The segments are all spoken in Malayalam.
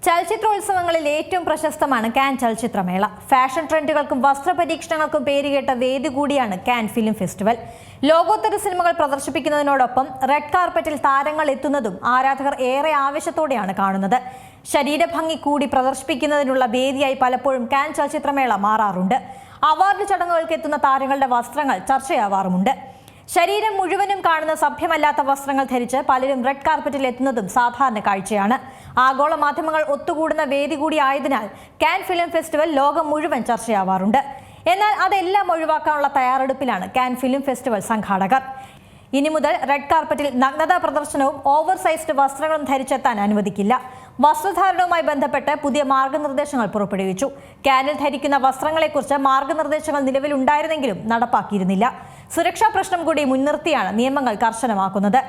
ചലച്ചിത്രോത്സവങ്ങളിൽ ഏറ്റവും പ്രശസ്തമാണ് കാൻ ചലച്ചിത്രമേള. ഫാഷൻ ട്രെൻഡുകൾക്കും വസ്ത്രപരീക്ഷണങ്ങൾക്കും പേരുകേട്ട വേദി കൂടിയാണ് കാൻ ഫിലിം ഫെസ്റ്റിവൽ. ലോകോത്തര സിനിമകൾ പ്രദർശിപ്പിക്കുന്നതിനോടൊപ്പം റെഡ് കാർപ്പറ്റിൽ താരങ്ങൾ എത്തുന്നതും ആരാധകർ ഏറെ ആവേശത്തോടെയാണ് കാണുന്നത്. ശരീരഭംഗി കൂടി പ്രദർശിപ്പിക്കുന്നതിനുള്ള വേദിയായി പലപ്പോഴും കാൻ ചലച്ചിത്രമേള മാറാറുണ്ട്. അവാർഡ് ചടങ്ങുകൾക്ക് എത്തുന്ന താരങ്ങളുടെ വസ്ത്രങ്ങൾ ചർച്ചയാവാറുമുണ്ട്. ശരീരം മുഴുവനും കാണുന്ന സഭ്യമല്ലാത്ത വസ്ത്രങ്ങൾ ധരിച്ച് പലരും റെഡ് കാർപ്പറ്റിൽ എത്തുന്നതും സാധാരണ കാഴ്ചയാണ്. ആഗോള മാധ്യമങ്ങൾ ഒത്തുകൂടുന്ന വേദി കൂടി ആയതിനാൽ കാൻ ഫിലിം ഫെസ്റ്റിവൽ ലോകം മുഴുവൻ ചർച്ചയാവാറുണ്ട്. എന്നാൽ അതെല്ലാം ഒഴിവാക്കാനുള്ള തയ്യാറെടുപ്പിലാണ് കാൻ ഫിലിം ഫെസ്റ്റിവൽ സംഘാടകർ. ഇനി മുതൽ റെഡ് കാർപ്പറ്റിൽ നഗ്നതാ പ്രദർശനവും ഓവർ സൈസ്ഡ് വസ്ത്രങ്ങളും ധരിച്ചെത്താൻ അനുവദിക്കില്ല. വസ്ത്രധാരണവുമായി ബന്ധപ്പെട്ട് പുതിയ മാർഗനിർദ്ദേശങ്ങൾ പുറപ്പെടുവിച്ചു. കാനിൽ ധരിക്കുന്ന വസ്ത്രങ്ങളെക്കുറിച്ച് മാർഗനിർദ്ദേശങ്ങൾ നിലവിലുണ്ടായിരുന്നെങ്കിലും നടപ്പാക്കിയിരുന്നില്ല. സുരക്ഷാ പ്രശ്നം കൂടി മുൻനിർത്തിയാണ് നിയമങ്ങൾ കർശനമാക്കുന്നത്.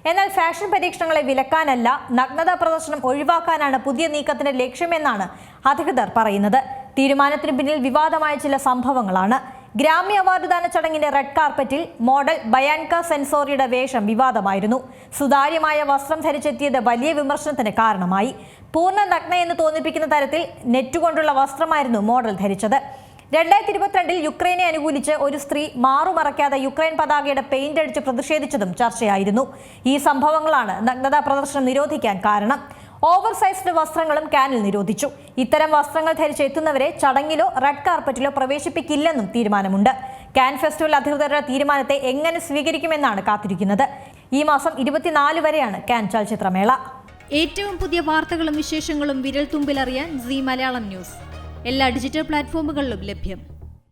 എന്നാൽ ഫാഷൻ പരീക്ഷണങ്ങളെ വിലക്കാനല്ല, നഗ്നതാ പ്രദർശനം ഒഴിവാക്കാനാണ് പുതിയ നീക്കത്തിന്റെ ലക്ഷ്യമെന്നാണ് അധികൃതർ പറയുന്നത്. തീരുമാനത്തിന് പിന്നിൽ വിവാദമായ ചില സംഭവങ്ങളാണ്. ഗ്രാമി അവാർഡ് ദാന ചടങ്ങിന്റെ റെഡ് കാർപ്പറ്റിൽ മോഡൽ ബയാൻക സെൻസോറിയുടെ വേഷം വിവാദമായിരുന്നു. സുതാര്യമായ വസ്ത്രം ധരിച്ചെത്തിയത് വലിയ വിമർശനത്തിന് കാരണമായി. പൂർണ്ണ നഗ്നയെന്ന് തോന്നിപ്പിക്കുന്ന തരത്തിൽ നെറ്റുകൊണ്ടുള്ള വസ്ത്രമായിരുന്നു മോഡൽ ധരിച്ചത്. 2022 യുക്രൈനെ അനുകൂലിച്ച് ഒരു സ്ത്രീ മാറുമറയ്ക്കാതെ യുക്രൈൻ പതാകയുടെ പെയിന്റ് അടിച്ച് പ്രതിഷേധിച്ചതും ചർച്ചയായിരുന്നു. ഈ സംഭവങ്ങളാണ് നഗ്നതാ പ്രദർശനം നിരോധിക്കാൻ കാരണം. ഓവർ സൈസ്ഡ് വസ്ത്രങ്ങളും കാനിൽ നിരോധിച്ചു. ഇത്തരം വസ്ത്രങ്ങൾ ധരിച്ചെത്തുന്നവരെ ചടങ്ങിലോ റെഡ് കാർപ്പറ്റിലോ പ്രവേശിപ്പിക്കില്ലെന്നും തീരുമാനമുണ്ട്. കാൻ ഫെസ്റ്റിവൽ അധികൃതരുടെ തീരുമാനത്തെ എങ്ങനെ സ്വീകരിക്കുമെന്നാണ് കാത്തിരിക്കുന്നത്. ഈ മാസം 24 വരെയാണ് കാൻ ചലച്ചിത്രമേള. ഏറ്റവും പുതിയ വാർത്തകളും വിശേഷങ്ങളും വിരൽ തുമ്പിലറിയാൻ സീ മലയാളം ന്യൂസ് എല്ലാ ഡിജിറ്റൽ പ്ലാറ്റ്ഫോമുകളിലും ലഭ്യം.